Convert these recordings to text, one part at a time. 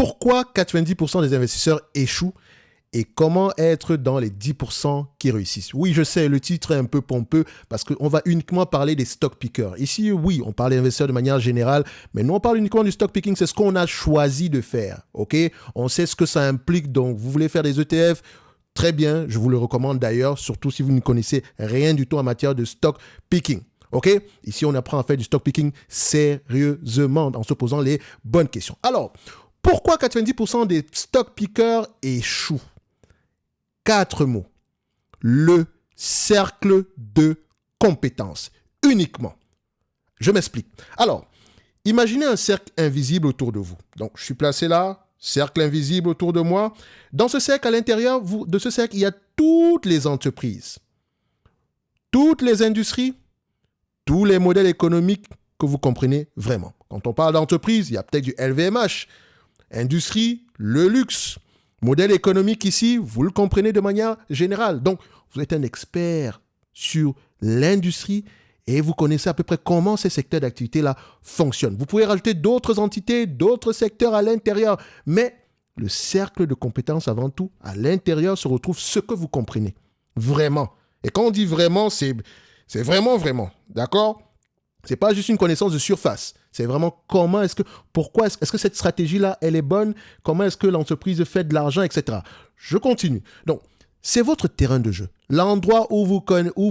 pourquoi 90% des investisseurs échouent et comment être dans les 10% qui réussissent. Oui, je sais, le titre est un peu pompeux parce qu'on va uniquement parler des stock pickers. Ici, oui, on parle d'investisseurs de manière générale, mais nous, on parle uniquement du stock picking. C'est ce qu'on a choisi de faire, ok? On sait ce que ça implique. Donc, vous voulez faire des ETF, très bien, je vous le recommande d'ailleurs, surtout si vous ne connaissez rien du tout en matière de stock picking. OK? Ici, on apprend à faire du stock picking sérieusement en se posant les bonnes questions. Alors, pourquoi 90% des stock pickers échouent? 4 mots. Le cercle de compétences. Uniquement. Je m'explique. Alors, imaginez un cercle invisible autour de vous. Donc, je suis placé là, cercle invisible autour de moi. Dans ce cercle, à l'intérieur de ce cercle, il y a toutes les entreprises, toutes les industries, tous les modèles économiques que vous comprenez vraiment. Quand on parle d'entreprise, il y a peut-être du LVMH, industrie, le luxe. Modèle économique ici, vous le comprenez de manière générale. Donc, vous êtes un expert sur l'industrie et vous connaissez à peu près comment ces secteurs d'activité-là fonctionnent. Vous pouvez rajouter d'autres entités, d'autres secteurs à l'intérieur, mais le cercle de compétences avant tout, à l'intérieur se retrouve ce que vous comprenez. Vraiment. Et quand on dit vraiment, c'est vraiment, vraiment. D'accord? C'est pas juste une connaissance de surface. C'est vraiment pourquoi est-ce que cette stratégie-là, elle est bonne? Comment est-ce que l'entreprise fait de l'argent, etc. Je continue. Donc, c'est votre terrain de jeu. L'endroit où vous connaissez, où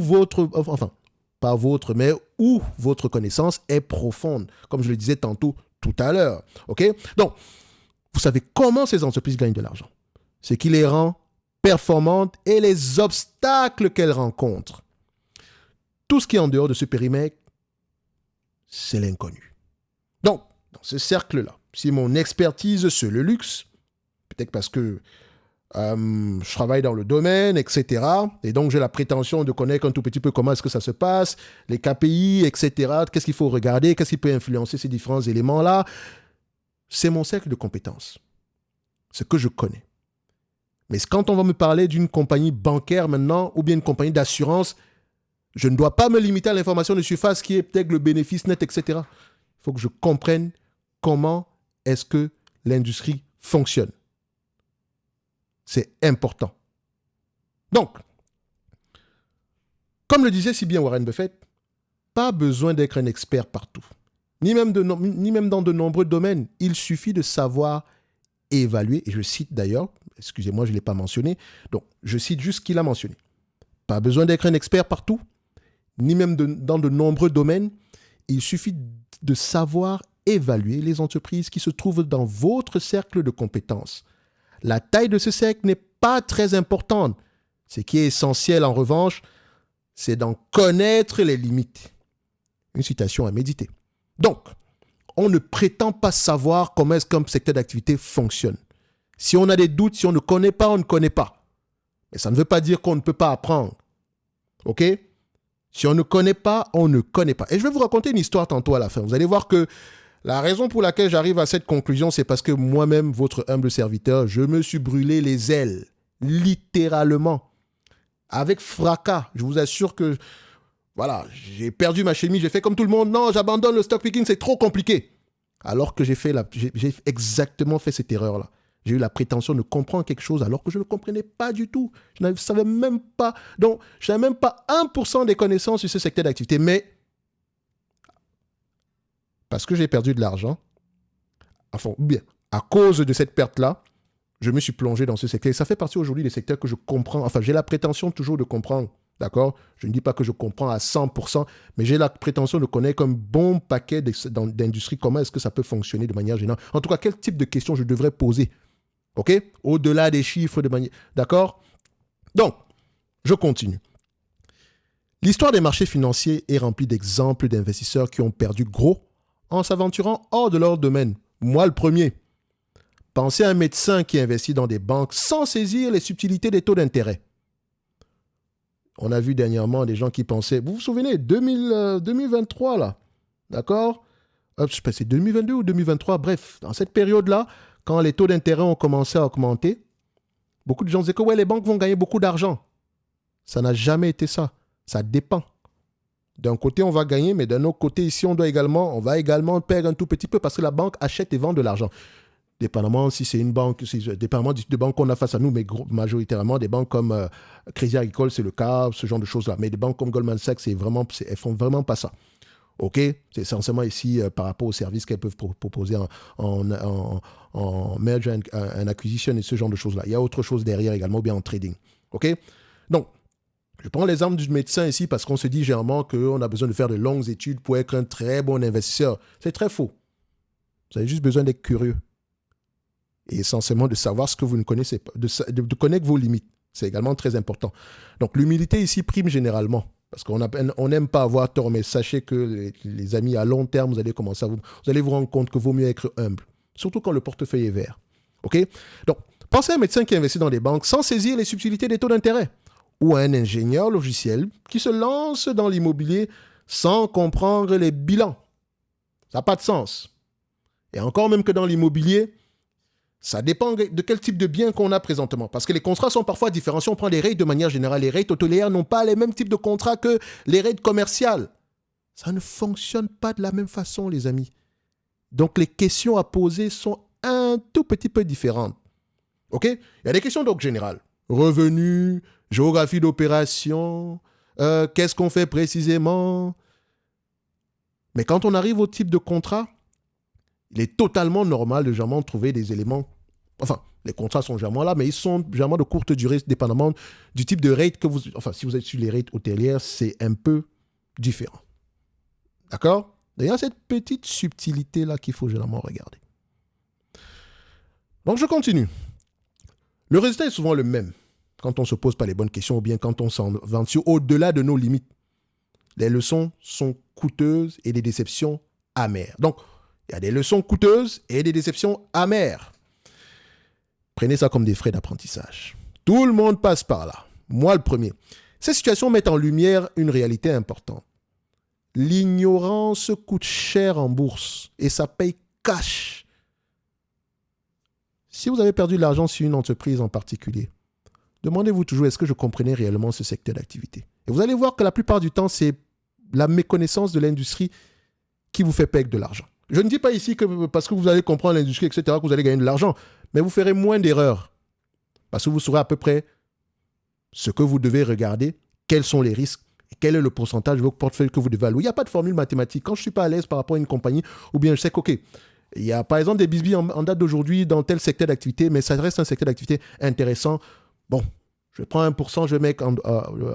votre connaissance est profonde, comme je le disais tantôt tout à l'heure. OK? Donc, vous savez comment ces entreprises gagnent de l'argent. Ce qui les rend performantes et les obstacles qu'elles rencontrent. Tout ce qui est en dehors de ce périmètre, c'est l'inconnu. Donc, dans ce cercle-là, si mon expertise sur le luxe, peut-être parce que je travaille dans le domaine, etc., et donc j'ai la prétention de connaître un tout petit peu comment est-ce que ça se passe, les KPI, etc., qu'est-ce qu'il faut regarder, qu'est-ce qui peut influencer ces différents éléments-là, c'est mon cercle de compétences, ce que je connais. Mais quand on va me parler d'une compagnie bancaire maintenant, ou bien une compagnie d'assurance, je ne dois pas me limiter à l'information de surface qui est peut-être le bénéfice net, etc. Il faut que je comprenne comment est-ce que l'industrie fonctionne. C'est important. Donc, comme le disait si bien Warren Buffett, pas besoin d'être un expert partout, ni même dans de nombreux domaines. Il suffit de savoir évaluer, et je cite d'ailleurs, excusez-moi, je ne l'ai pas mentionné, donc je cite juste ce qu'il a mentionné. Pas besoin d'être un expert partout, ni même dans de nombreux domaines. Il suffit de savoir évaluer les entreprises qui se trouvent dans votre cercle de compétences. La taille de ce cercle n'est pas très importante. Ce qui est essentiel, en revanche, c'est d'en connaître les limites. Une citation à méditer. Donc, on ne prétend pas savoir comment est-ce qu'un secteur d'activité fonctionne. Si on a des doutes, si on ne connaît pas, on ne connaît pas. Mais ça ne veut pas dire qu'on ne peut pas apprendre. OK ? Si on ne connaît pas, on ne connaît pas. Et je vais vous raconter une histoire tantôt à la fin. Vous allez voir que la raison pour laquelle j'arrive à cette conclusion, c'est parce que moi-même, votre humble serviteur, je me suis brûlé les ailes, littéralement, avec fracas. Je vous assure que, voilà, j'ai perdu ma chemise, j'ai fait comme tout le monde. Non, j'abandonne le stock picking, c'est trop compliqué. Alors que j'ai exactement fait cette erreur-là. J'ai eu la prétention de comprendre quelque chose alors que je ne comprenais pas du tout. Je ne savais même pas. Donc, je n'avais même pas 1% des connaissances sur ce secteur d'activité. Mais, parce que j'ai perdu de l'argent, enfin, bien, à cause de cette perte-là, je me suis plongé dans ce secteur. Et ça fait partie aujourd'hui des secteurs que je comprends. Enfin, j'ai la prétention toujours de comprendre. D'accord? Je ne dis pas que je comprends à 100%, mais j'ai la prétention de connaître un bon paquet d'industries. Comment est-ce que ça peut fonctionner de manière générale? En tout cas, quel type de questions je devrais poser? OK? Au-delà des chiffres de manière... D'accord? Donc, je continue. L'histoire des marchés financiers est remplie d'exemples d'investisseurs qui ont perdu gros en s'aventurant hors de leur domaine. Moi, le premier. Pensez à un médecin qui investit dans des banques sans saisir les subtilités des taux d'intérêt. On a vu dernièrement des gens qui pensaient... Vous vous souvenez, 2023, là. D'accord? Je ne sais pas, c'est 2022 ou 2023. Bref, dans cette période-là, quand les taux d'intérêt ont commencé à augmenter, beaucoup de gens disaient que ouais, les banques vont gagner beaucoup d'argent. Ça n'a jamais été ça. Ça dépend. D'un côté, on va gagner, mais d'un autre côté, ici, on va également perdre un tout petit peu parce que la banque achète et vend de l'argent. dépendamment si c'est une banque, dépendamment du type de banque qu'on a face à nous, mais majoritairement des banques comme Crédit Agricole, c'est le cas, ce genre de choses-là. Mais des banques comme Goldman Sachs, elles font vraiment pas ça. OK? C'est essentiellement ici par rapport aux services qu'elles peuvent proposer en merger and acquisition et ce genre de choses-là. Il y a autre chose derrière également, ou bien en trading. OK? Donc, je prends l'exemple du médecin ici parce qu'on se dit généralement qu'on a besoin de faire de longues études pour être un très bon investisseur. C'est très faux. Vous avez juste besoin d'être curieux. Et essentiellement de savoir ce que vous ne connaissez pas, de connaître vos limites. C'est également très important. Donc, l'humilité ici prime généralement. Parce qu'on n'aime pas avoir tort, mais sachez que les amis, à long terme, vous allez commencer vous allez vous rendre compte que vaut mieux être humble. Surtout quand le portefeuille est vert. OK? Donc, pensez à un médecin qui investit dans des banques sans saisir les subtilités des taux d'intérêt. Ou à un ingénieur logiciel qui se lance dans l'immobilier sans comprendre les bilans. Ça n'a pas de sens. Et encore même que dans l'immobilier, ça dépend de quel type de bien qu'on a présentement. Parce que les contrats sont parfois différents. Si on prend les rates de manière générale, les rates hôtelières n'ont pas les mêmes types de contrats que les rates commerciales. Ça ne fonctionne pas de la même façon, les amis. Donc, les questions à poser sont un tout petit peu différentes. OK? Il y a des questions donc générales. Revenus, géographie d'opération, qu'est-ce qu'on fait précisément? Mais quand on arrive au type de contrat, il est totalement normal de généralement trouver des éléments. Enfin, les contrats sont généralement là, mais ils sont généralement de courte durée, dépendamment du type de rate que vous. Enfin, si vous êtes sur les rates hôtelières, c'est un peu différent. D'accord? D'ailleurs, cette petite subtilité-là qu'il faut généralement regarder. Donc, je continue. Le résultat est souvent le même quand on ne se pose pas les bonnes questions ou bien quand on s'aventure au-delà de nos limites. Les leçons sont coûteuses et des déceptions amères. Donc, il y a des leçons coûteuses et des déceptions amères. Prenez ça comme des frais d'apprentissage. Tout le monde passe par là. Moi, le premier. Ces situations mettent en lumière une réalité importante. L'ignorance coûte cher en bourse et ça paye cash. Si vous avez perdu de l'argent sur une entreprise en particulier, demandez-vous toujours, est-ce que je comprenais réellement ce secteur d'activité? Et vous allez voir que la plupart du temps, c'est la méconnaissance de l'industrie qui vous fait perdre de l'argent. Je ne dis pas ici que parce que vous allez comprendre l'industrie, etc., que vous allez gagner de l'argent, mais vous ferez moins d'erreurs. Parce que vous saurez à peu près ce que vous devez regarder, quels sont les risques, et quel est le pourcentage de votre portefeuille que vous devez allouer. Il n'y a pas de formule mathématique. Quand je ne suis pas à l'aise par rapport à une compagnie, ou bien je sais qu'OK, il y a par exemple des bisbilles en date d'aujourd'hui dans tel secteur d'activité, mais ça reste un secteur d'activité intéressant. Bon, je prends 1%, je mets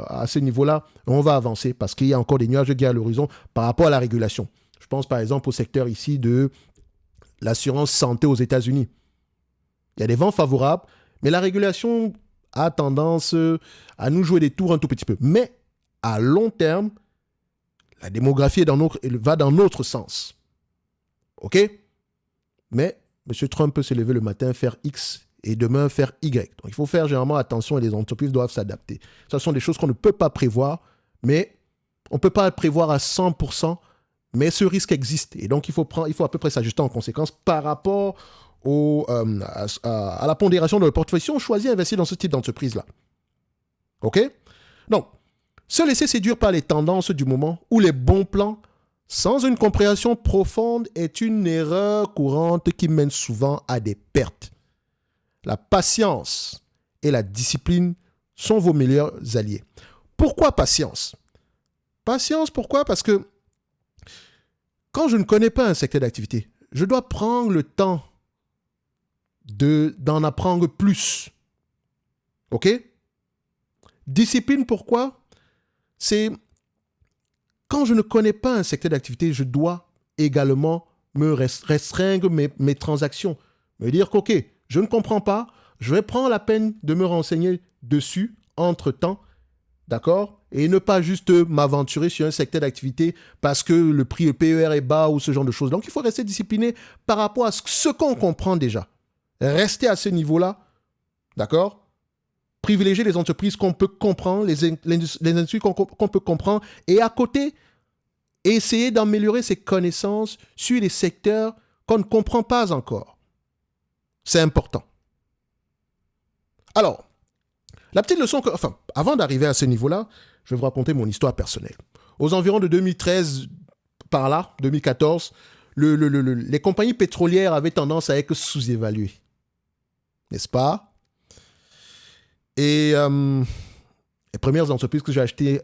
à ce niveau-là, on va avancer parce qu'il y a encore des nuages de guerre à l'horizon par rapport à la régulation. Je pense par exemple au secteur ici de l'assurance santé aux États-Unis. Il y a des vents favorables, mais la régulation a tendance à nous jouer des tours un tout petit peu. Mais à long terme, la démographie va dans notre sens. OK? Mais M. Trump peut se lever le matin, faire X et demain faire Y. Donc il faut faire généralement attention et les entreprises doivent s'adapter. Ce sont des choses qu'on ne peut pas prévoir, mais on ne peut pas prévoir à 100%, mais ce risque existe. Et donc il faut à peu près s'ajuster en conséquence par rapport à la pondération de notre portefeuille. Si on choisit d'investir dans ce type d'entreprise-là. OK? Donc, se laisser séduire par les tendances du moment ou les bons plans sans une compréhension profonde est une erreur courante qui mène souvent à des pertes. La patience et la discipline sont vos meilleurs alliés. Pourquoi patience? Patience, pourquoi? Parce que quand je ne connais pas un secteur d'activité, je dois prendre le temps d'en apprendre plus. OK? Discipline, pourquoi? C'est quand je ne connais pas un secteur d'activité, je dois également me restreindre mes transactions. Me dire qu'OK, je ne comprends pas, je vais prendre la peine de me renseigner dessus entre-temps, d'accord? Et ne pas juste m'aventurer sur un secteur d'activité parce que le PER est bas ou ce genre de choses. Donc, il faut rester discipliné par rapport à ce qu'on comprend déjà. Rester à ce niveau-là, d'accord? Privilégier les entreprises qu'on peut comprendre, les industries qu'on peut comprendre, et à côté, essayer d'améliorer ses connaissances sur les secteurs qu'on ne comprend pas encore. C'est important. Alors, la petite leçon avant d'arriver à ce niveau-là, je vais vous raconter mon histoire personnelle. Aux environs de 2013, par là, 2014, les compagnies pétrolières avaient tendance à être sous-évaluées. N'est-ce pas? Et les premières entreprises que j'ai achetées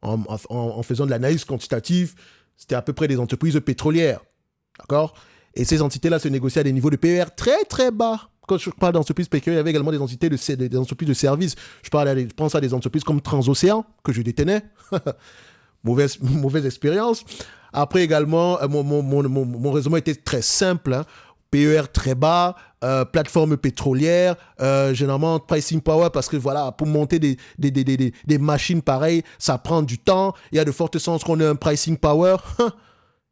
en faisant de l'analyse quantitative, c'était à peu près des entreprises pétrolières. D'accord? Et ces entités-là se négociaient à des niveaux de PER très, très bas. Quand je parle d'entreprises pétrolières, il y avait également des entreprises de services. Je pense à des entreprises comme Transocéan, que je détenais. mauvaise expérience. Après également, mon raisonnement était très simple. Hein. PER très bas, plateforme pétrolière, généralement pricing power, parce que voilà, pour monter des machines pareilles, ça prend du temps. Il y a de fortes chances qu'on ait un pricing power.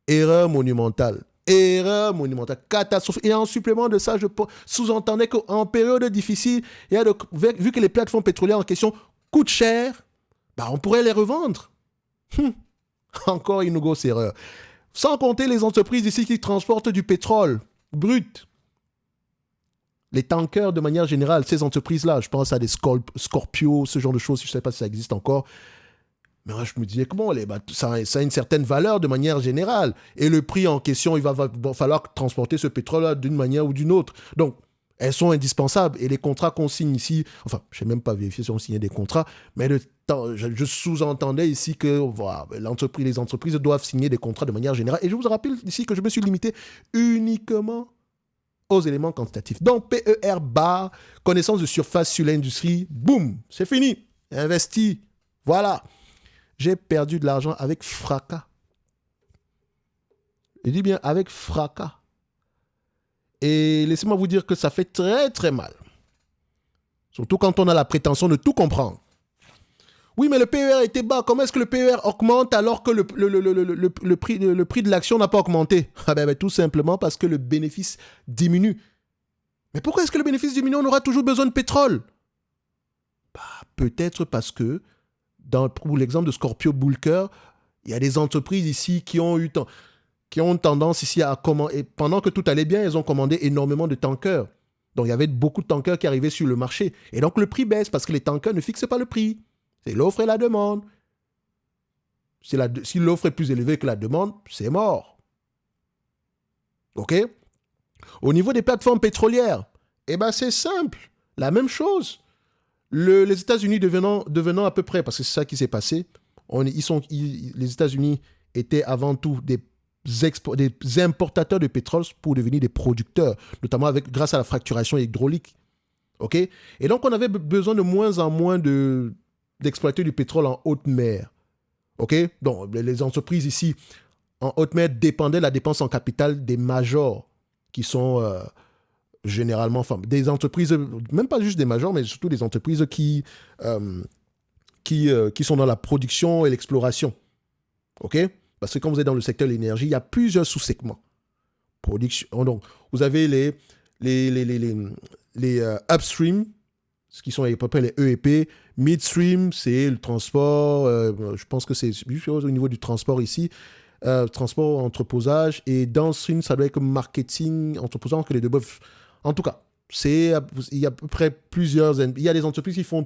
Erreur monumentale. Erreur monumentale. Catastrophe. Et en supplément de ça, je sous-entendais qu'en période difficile, vu que les plateformes pétrolières en question coûtent cher, bah, on pourrait les revendre. Encore une grosse erreur. Sans compter les entreprises ici qui transportent du pétrole brut. Les tankers de manière générale, ces entreprises-là, je pense à des Scorpio, ce genre de choses, je ne sais pas si ça existe encore. Mais moi, je me disais, comment ça a une certaine valeur de manière générale. Et le prix en question, il va falloir transporter ce pétrole-là d'une manière ou d'une autre. Donc, elles sont indispensables. Et les contrats qu'on signe ici, enfin, je n'ai même pas vérifié si on signait des contrats, mais je sous-entendais ici que voilà, les entreprises doivent signer des contrats de manière générale. Et je vous rappelle ici que je me suis limité uniquement aux éléments quantitatifs. Donc, PER bas, connaissance de surface sur l'industrie, boum, c'est fini. Investi, voilà. J'ai perdu de l'argent avec fracas. Je dis bien avec fracas. Et laissez-moi vous dire que ça fait très très mal. Surtout quand on a la prétention de tout comprendre. Oui, mais le PER était bas. Comment est-ce que le PER augmente alors que le prix de l'action n'a pas augmenté? Tout simplement parce que le bénéfice diminue. Mais pourquoi est-ce que le bénéfice diminue? On aura toujours besoin de pétrole. Peut-être parce que, pour l'exemple de Scorpio Bulker, il y a des entreprises ici qui ont tendance ici à commander. Et pendant que tout allait bien, elles ont commandé énormément de tankers. Donc, il y avait beaucoup de tankers qui arrivaient sur le marché. Et donc, le prix baisse parce que les tankers ne fixent pas le prix. C'est l'offre et la demande. Si l'offre est plus élevée que la demande, c'est mort. OK? Au niveau des plateformes pétrolières, c'est simple. La même chose. Les États-Unis devenant à peu près, parce que c'est ça qui s'est passé, les États-Unis étaient avant tout des importateurs de pétrole pour devenir des producteurs, notamment grâce à la fracturation hydraulique. OK? Et donc, on avait besoin de moins en moins d'exploiter du pétrole en haute mer. OK? Donc, les entreprises ici, en haute mer, dépendaient de la dépense en capital des majors, qui sont généralement, enfin, des entreprises, même pas juste des majors, mais surtout des entreprises qui sont dans la production et l'exploration. OK? Parce que quand vous êtes dans le secteur de l'énergie, il y a plusieurs sous-segments. Donc, vous avez les upstream, ce qui sont à peu près les EEP. Midstream, c'est le transport. Je pense que c'est juste au niveau du transport ici. Transport, entreposage. Et downstream, ça doit être marketing, entreposage, que les deux. En tout cas, il y a à peu près plusieurs. Il y a des entreprises qui font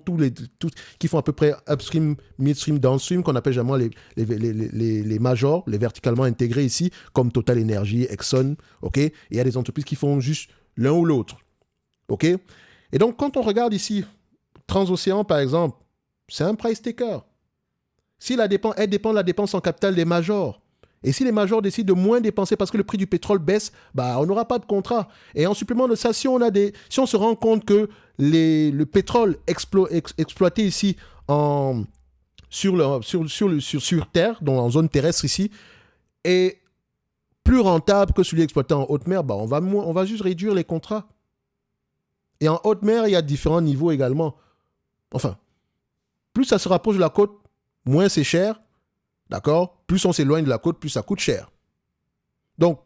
qui font à peu près upstream, midstream, downstream, qu'on appelle généralement les majors, les verticalement intégrés ici, comme Total Energy, Exxon. OK? Et il y a des entreprises qui font juste l'un ou l'autre. OK? Et donc, quand on regarde ici, Transocéan, par exemple, c'est un price taker. Elle dépend de la dépense en capital des majors. Et si les majors décident de moins dépenser parce que le prix du pétrole baisse, on n'aura pas de contrat. Et en supplément de ça, si on se rend compte que le pétrole exploité ici sur Terre, donc en zone terrestre ici, est plus rentable que celui exploité en haute mer, on va juste réduire les contrats. Et en haute mer, il y a différents niveaux également. Enfin, plus ça se rapproche de la côte, moins c'est cher. D'accord? Plus on s'éloigne de la côte, plus ça coûte cher. Donc,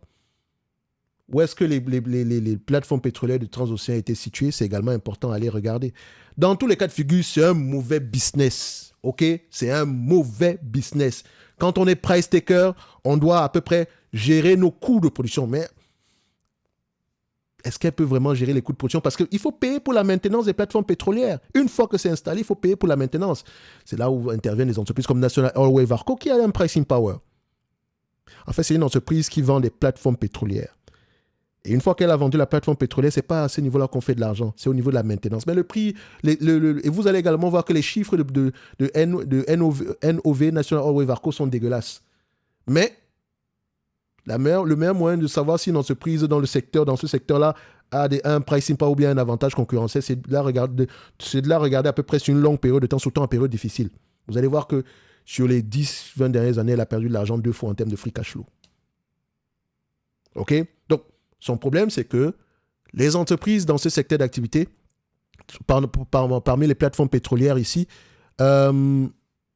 où est-ce que les plateformes pétrolières de Transocéan étaient situées? C'est également important à aller regarder. Dans tous les cas de figure, c'est un mauvais business. OK? C'est un mauvais business. Quand on est price taker, on doit à peu près gérer nos coûts de production. Mais est-ce qu'elle peut vraiment gérer les coûts de production? Parce qu'il faut payer pour la maintenance des plateformes pétrolières. Une fois que c'est installé, il faut payer pour la maintenance. C'est là où interviennent les entreprises comme National Oilway Varco qui a un pricing power. En fait, c'est une entreprise qui vend des plateformes pétrolières. Et une fois qu'elle a vendu la plateforme pétrolière, ce n'est pas à ce niveau-là qu'on fait de l'argent, c'est au niveau de la maintenance. Mais le prix, et vous allez également voir que les chiffres de NOV, National Oilway Varco, sont dégueulasses. Mais le meilleur moyen de savoir si une entreprise dans ce secteur-là, a un pricing power ou bien un avantage concurrentiel, c'est de la regarder à peu près sur une longue période de temps, surtout en période difficile. Vous allez voir que sur les 10-20 dernières années, elle a perdu de l'argent 2 fois en termes de free cash flow. OK? Donc, son problème, c'est que les entreprises dans ce secteur d'activité, parmi les plateformes pétrolières ici, ont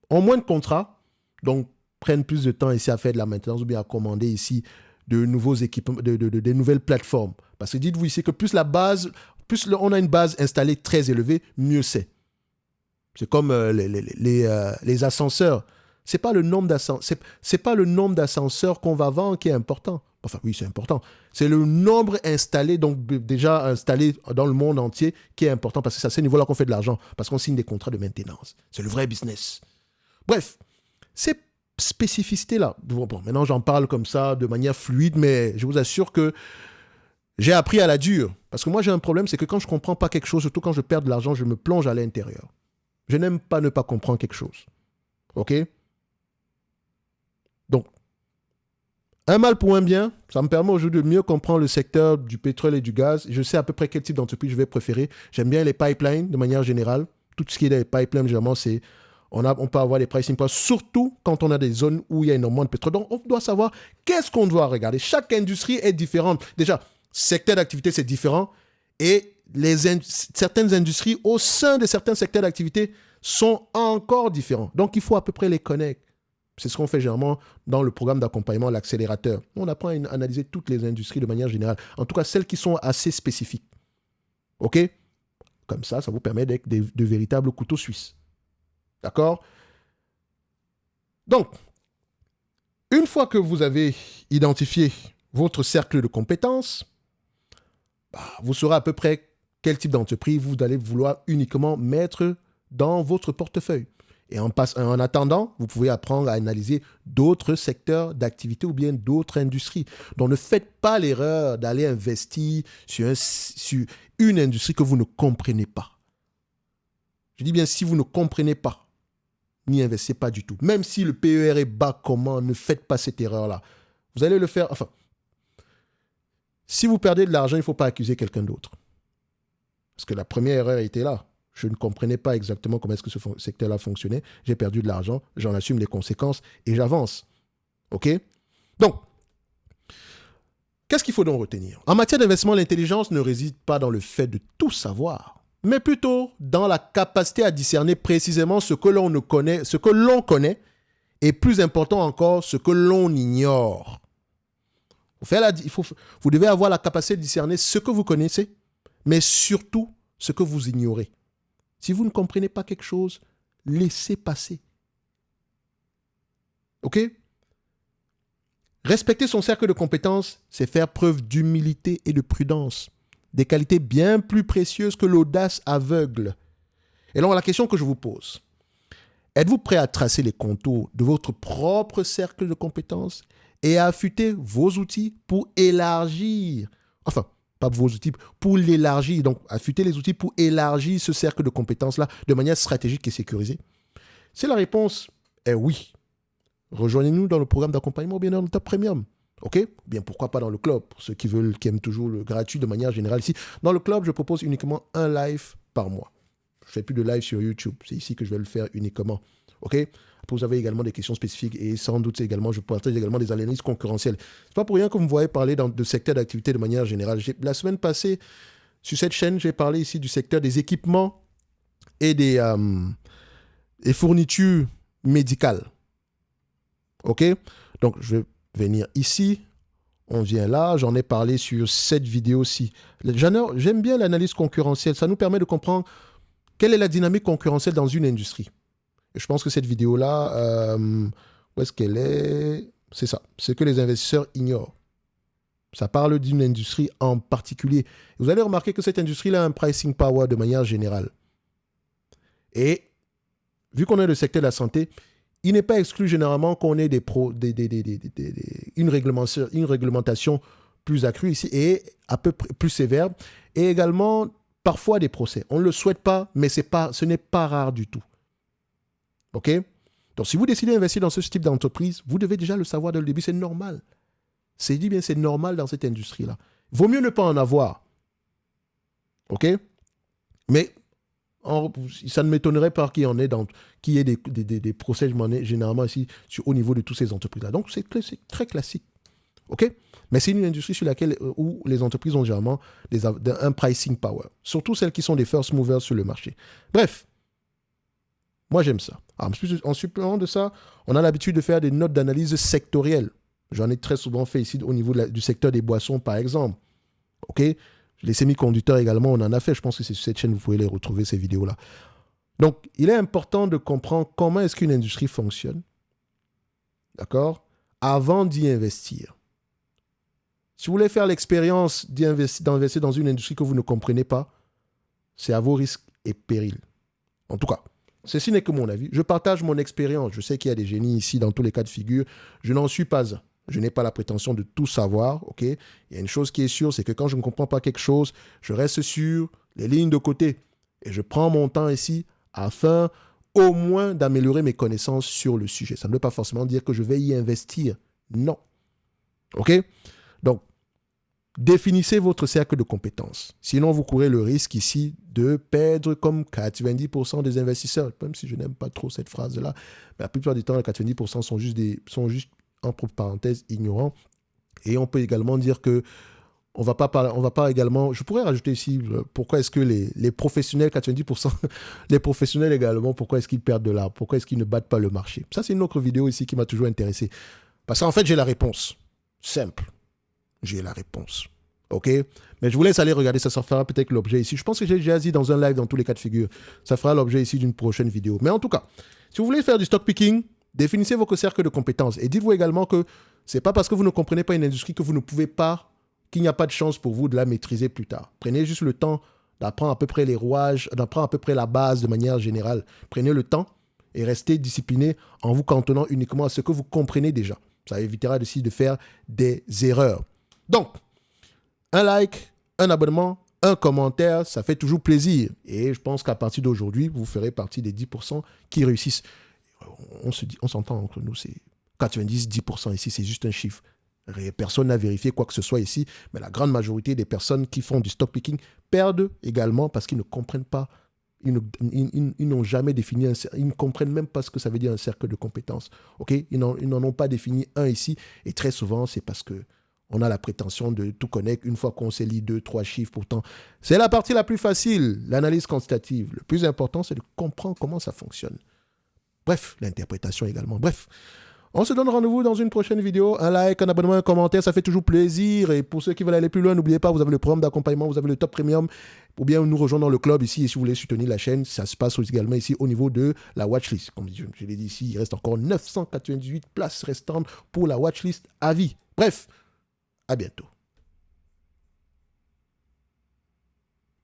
moins de contrats, donc prennent plus de temps ici à faire de la maintenance ou bien à commander ici de nouveaux équipements, de nouvelles plateformes. Parce que dites-vous ici que plus on a une base installée très élevée, mieux c'est. C'est comme les ascenseurs. C'est pas le nombre d'ascenseurs qu'on va vendre qui est important. Enfin, oui, c'est important. C'est le nombre installé, donc déjà installé dans le monde entier, qui est important parce que c'est à ce niveau-là qu'on fait de l'argent, parce qu'on signe des contrats de maintenance. C'est le vrai business. Bref, ces spécificités-là, bon, maintenant j'en parle comme ça de manière fluide, mais je vous assure que j'ai appris à la dure. Parce que moi, j'ai un problème, c'est que quand je ne comprends pas quelque chose, surtout quand je perds de l'argent, je me plonge à l'intérieur. Je n'aime pas ne pas comprendre quelque chose. OK? Donc, un mal pour un bien, ça me permet aujourd'hui de mieux comprendre le secteur du pétrole et du gaz. Je sais à peu près quel type d'entreprise je vais préférer. J'aime bien les pipelines de manière générale. Tout ce qui est des pipelines, généralement, c'est... On peut avoir des pricing points, surtout quand on a des zones où il y a énormément de pétrole. Donc, on doit savoir qu'est-ce qu'on doit regarder. Chaque industrie est différente. Déjà, secteur d'activité, c'est différent. Et certaines industries, au sein de certains secteurs d'activité, sont encore différents. Donc, il faut à peu près les connaître. C'est ce qu'on fait généralement dans le programme d'accompagnement, l'accélérateur. On apprend à analyser toutes les industries de manière générale. En tout cas, celles qui sont assez spécifiques. OK? Comme ça vous permet d'être de véritables couteaux suisses. D'accord? Donc, une fois que vous avez identifié votre cercle de compétences, vous saurez à peu près quel type d'entreprise vous allez vouloir uniquement mettre dans votre portefeuille. Et en attendant, vous pouvez apprendre à analyser d'autres secteurs d'activité ou bien d'autres industries. Donc, ne faites pas l'erreur d'aller investir sur une industrie que vous ne comprenez pas. Je dis bien, si vous ne comprenez pas, n'y investissez pas du tout. Même si le PER est bas, comment, ne faites pas cette erreur-là. Vous allez le faire... Enfin, si vous perdez de l'argent, il ne faut pas accuser quelqu'un d'autre. Parce que la première erreur était là. Je ne comprenais pas exactement comment est-ce que ce secteur-là fonctionnait. J'ai perdu de l'argent, j'en assume les conséquences et j'avance. OK? Donc, qu'est-ce qu'il faut donc retenir? En matière d'investissement, l'intelligence ne réside pas dans le fait de tout savoir, mais plutôt dans la capacité à discerner précisément ce que l'on connaît, et plus important encore, ce que l'on ignore. Vous devez avoir la capacité de discerner ce que vous connaissez, mais surtout ce que vous ignorez. Si vous ne comprenez pas quelque chose, laissez passer. OK? Respecter son cercle de compétences, c'est faire preuve d'humilité et de prudence. Des qualités bien plus précieuses que l'audace aveugle. Et donc, la question que je vous pose, êtes-vous prêt à tracer les contours de votre propre cercle de compétences et à affûter vos outils pour élargir, enfin, pas vos outils, pour l'élargir, donc affûter les outils pour élargir ce cercle de compétences-là de manière stratégique et sécurisée? Si la réponse est oui, rejoignez-nous dans le programme d'accompagnement ou bien dans le Top Premium. OK? Bien, pourquoi pas dans le club, pour ceux qui aiment toujours le gratuit de manière générale ici. Dans le club, je propose uniquement un live par mois. Je ne fais plus de live sur YouTube. C'est ici que je vais le faire uniquement. OK? Après, vous avez également des questions spécifiques et sans doute également, je partage également des analyses concurrentielles. Ce n'est pas pour rien que vous me voyez parler de secteur d'activité de manière générale. La semaine passée, sur cette chaîne, j'ai parlé ici du secteur des équipements et des fournitures médicales. OK? Donc, je vais venir ici. On vient là. J'en ai parlé sur cette vidéo-ci. J'aime bien l'analyse concurrentielle. Ça nous permet de comprendre quelle est la dynamique concurrentielle dans une industrie. Et je pense que cette vidéo-là, où est-ce qu'elle est? C'est ça. C'est que les investisseurs ignorent. Ça parle d'une industrie en particulier. Vous allez remarquer que cette industrie-là a un pricing power de manière générale. Et vu qu'on est le secteur de la santé, il n'est pas exclu généralement qu'on ait une réglementation plus accrue ici et à peu près plus sévère, et également parfois des procès. On ne le souhaite pas, mais ce n'est pas rare du tout. OK? Donc, si vous décidez d'investir dans ce type d'entreprise, vous devez déjà le savoir dès le début, c'est normal. C'est normal dans cette industrie-là. Vaut mieux ne pas en avoir. OK? Mais ça ne m'étonnerait pas qu'il y ait des procès généralement ici au niveau de toutes ces entreprises-là. Donc, c'est très classique. OK? Mais c'est une industrie sur laquelle où les entreprises ont généralement un pricing power. Surtout celles qui sont des first movers sur le marché. Bref, moi j'aime ça. Alors, en supplément de ça, on a l'habitude de faire des notes d'analyse sectorielles. J'en ai très souvent fait ici au niveau du secteur des boissons, par exemple. OK? Les semi-conducteurs également, on en a fait. Je pense que c'est sur cette chaîne, vous pouvez les retrouver, ces vidéos-là. Donc, il est important de comprendre comment est-ce qu'une industrie fonctionne. D'accord? Avant d'y investir. Si vous voulez faire l'expérience d'investir dans une industrie que vous ne comprenez pas, c'est à vos risques et périls. En tout cas, ceci n'est que mon avis. Je partage mon expérience. Je sais qu'il y a des génies ici dans tous les cas de figure. Je n'en suis pas un. Je n'ai pas la prétention de tout savoir. OK? Il y a une chose qui est sûre, c'est que quand je ne comprends pas quelque chose, je reste sur les lignes de côté. Et je prends mon temps ici afin au moins d'améliorer mes connaissances sur le sujet. Ça ne veut pas forcément dire que je vais y investir. Non. OK? Donc, définissez votre cercle de compétences. Sinon, vous courez le risque ici de perdre comme 90% des investisseurs. Même si je n'aime pas trop cette phrase-là, mais la plupart du temps, les 90% sont juste entre parenthèses, ignorants. Et on peut également dire que on va pas également... Je pourrais rajouter ici, pourquoi est-ce que les professionnels, 90%, les professionnels également, pourquoi est-ce qu'ils perdent de l'argent? Pourquoi est-ce qu'ils ne battent pas le marché? Ça, c'est une autre vidéo ici qui m'a toujours intéressé. Parce qu'en fait, j'ai la réponse. Simple. J'ai la réponse. OK? Mais je vous laisse aller regarder ça. Ça fera peut-être l'objet ici. Je pense que j'ai déjà dit dans un live dans tous les cas de figure. Ça fera l'objet ici d'une prochaine vidéo. Mais en tout cas, si vous voulez faire du stock picking, définissez votre cercle de compétences. Et dites-vous également que ce n'est pas parce que vous ne comprenez pas une industrie que vous ne pouvez pas, qu'il n'y a pas de chance pour vous de la maîtriser plus tard. Prenez juste le temps d'apprendre à peu près les rouages, d'apprendre à peu près la base de manière générale. Prenez le temps et restez discipliné en vous cantonnant uniquement à ce que vous comprenez déjà. Ça évitera aussi de faire des erreurs. Donc, un like, un abonnement, un commentaire, ça fait toujours plaisir. Et je pense qu'à partir d'aujourd'hui, vous ferez partie des 10% qui réussissent. On s'entend entre nous, c'est 90-10% ici, c'est juste un chiffre. Personne n'a vérifié quoi que ce soit ici, mais la grande majorité des personnes qui font du stock picking perdent également parce qu'ils ne comprennent pas, ils n'ont jamais défini, ils ne comprennent même pas ce que ça veut dire un cercle de compétences. Okay? Ils n'en ont pas défini un ici, et très souvent, c'est parce que on a la prétention de tout connaître une fois qu'on s'est lu 2-3 chiffres. Pourtant, c'est la partie la plus facile, l'analyse quantitative. Le plus important, c'est de comprendre comment ça fonctionne. Bref, l'interprétation également. Bref, on se donne rendez-vous dans une prochaine vidéo. Un like, un abonnement, un commentaire, ça fait toujours plaisir. Et pour ceux qui veulent aller plus loin, n'oubliez pas, vous avez le programme d'accompagnement, vous avez le top premium, ou bien nous rejoindre dans le club ici. Et si vous voulez soutenir la chaîne, ça se passe également ici au niveau de la watchlist. Comme je l'ai dit ici, il reste encore 998 places restantes pour la watchlist à vie. Bref, à bientôt.